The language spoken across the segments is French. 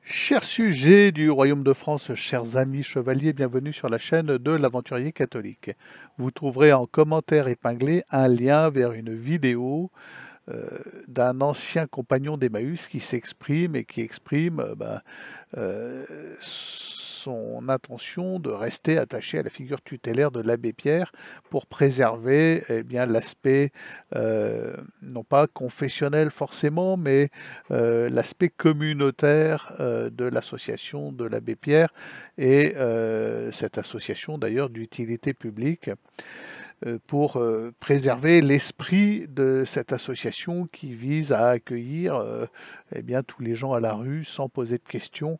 Chers sujets du Royaume de France, chers amis chevaliers, bienvenue sur la chaîne de l'Aventurier catholique. Vous trouverez en commentaire épinglé un lien vers une vidéo euh, d'un ancien compagnon d'Emmaüs qui s'exprime et qui exprime son intention de rester attaché à la figure tutélaire de l'abbé Pierre pour préserver l'aspect non pas confessionnel forcément, mais l'aspect communautaire de l'association de l'abbé Pierre et cette association d'ailleurs d'utilité publique pour préserver l'esprit de cette association qui vise à accueillir tous les gens à la rue sans poser de questions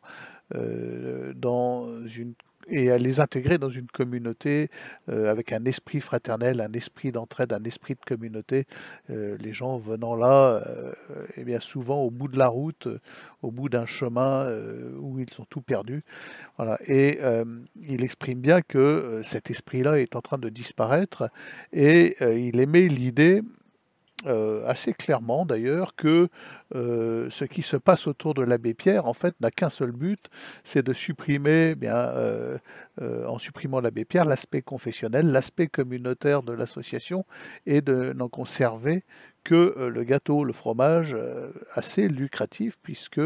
dans une et à les intégrer dans une communauté avec un esprit fraternel, un esprit d'entraide, un esprit de communauté. Les gens venant là, souvent au bout de la route, au bout d'un chemin où ils ont tout perdu. Voilà. Et il exprime bien que cet esprit-là est en train de disparaître et il émet l'idée assez clairement d'ailleurs que ce qui se passe autour de l'abbé Pierre en fait n'a qu'un seul but, c'est de supprimer en supprimant l'abbé Pierre l'aspect confessionnel, l'aspect communautaire de l'association et de n'en conserver que le gâteau, le fromage, assez lucratif puisque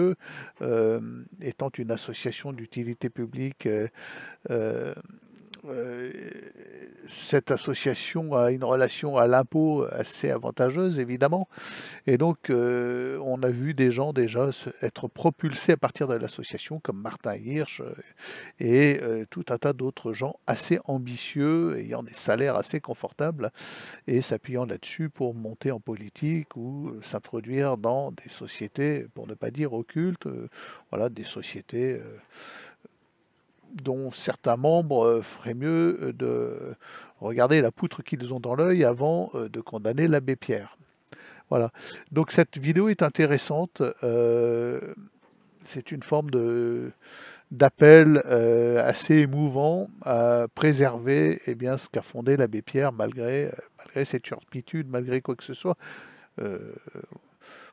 étant une association d'utilité publique euh, euh, cette association a une relation à l'impôt assez avantageuse, évidemment. Et donc, on a vu des gens déjà être propulsés à partir de l'association, comme Martin Hirsch et tout un tas d'autres gens assez ambitieux, ayant des salaires assez confortables, et s'appuyant là-dessus pour monter en politique ou s'introduire dans des sociétés, pour ne pas dire occultes, voilà, des sociétés dont certains membres feraient mieux de regarder la poutre qu'ils ont dans l'œil avant de condamner l'abbé Pierre. Voilà. Donc cette vidéo est intéressante. C'est une forme d'appel assez émouvant à préserver ce qu'a fondé l'abbé Pierre malgré ses turpitudes, malgré quoi que ce soit. Euh,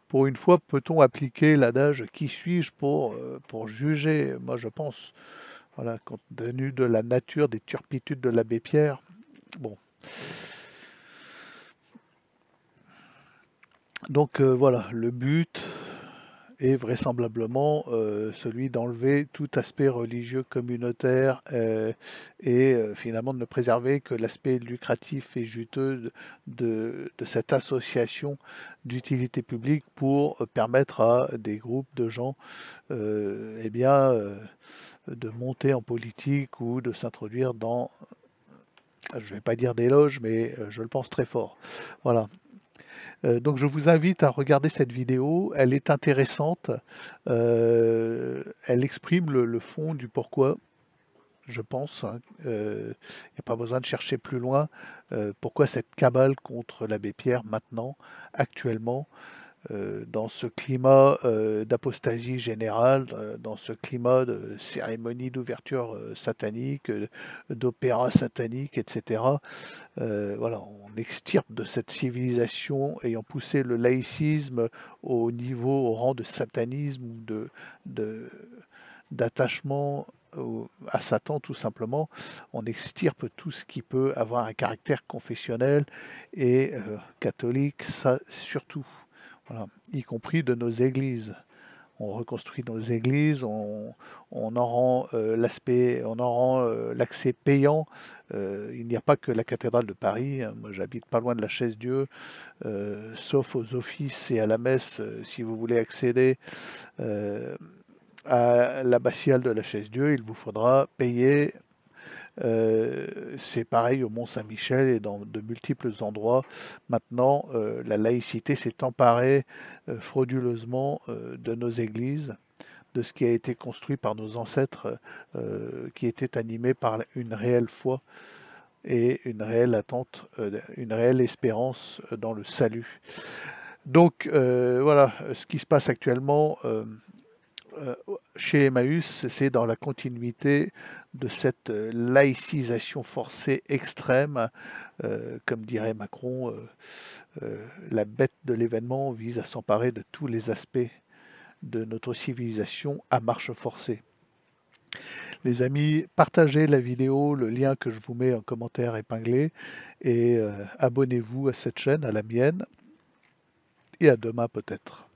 pour une fois, peut-on appliquer l'adage qui suis-je pour juger? Moi, je pense, voilà, compte tenu de la nature des turpitudes de l'abbé Pierre. Bon. Donc voilà, le but est vraisemblablement celui d'enlever tout aspect religieux communautaire et finalement de ne préserver que l'aspect lucratif et juteux de cette association d'utilité publique pour permettre à des groupes de gens de monter en politique ou de s'introduire dans, je ne vais pas dire des loges, mais je le pense très fort. Voilà. Donc je vous invite à regarder cette vidéo, elle est intéressante, elle exprime le fond du pourquoi, je pense. Il n'y a pas besoin de chercher plus loin pourquoi cette cabale contre l'abbé Pierre maintenant, actuellement, dans ce climat d'apostasie générale, dans ce climat de cérémonie d'ouverture satanique, d'opéra satanique, etc. Voilà, on extirpe de cette civilisation ayant poussé le laïcisme au niveau, au rang de satanisme ou de- d'attachement à Satan tout simplement. On extirpe tout ce qui peut avoir un caractère confessionnel et catholique, ça surtout. Voilà, y compris de nos églises. On reconstruit nos églises, on en rend l'aspect, on en rend l'accès payant. Il n'y a pas que la cathédrale de Paris. Hein. Moi, j'habite pas loin de la Chaise-Dieu, sauf aux offices et à la messe, si vous voulez accéder à l'abbatiale de la Chaise-Dieu, il vous faudra payer. C'est pareil au Mont-Saint-Michel et dans de multiples endroits. Maintenant, la laïcité s'est emparée frauduleusement de nos églises, de ce qui a été construit par nos ancêtres, qui étaient animés par une réelle foi et une réelle attente, une réelle espérance dans le salut. Donc voilà, ce qui se passe actuellement euh, chez Emmaüs, c'est dans la continuité de cette laïcisation forcée extrême. Comme dirait Macron, la bête de l'événement vise à s'emparer de tous les aspects de notre civilisation à marche forcée. Les amis, partagez la vidéo, le lien que je vous mets en commentaire épinglé, et abonnez-vous à cette chaîne, à la mienne, et à demain peut-être.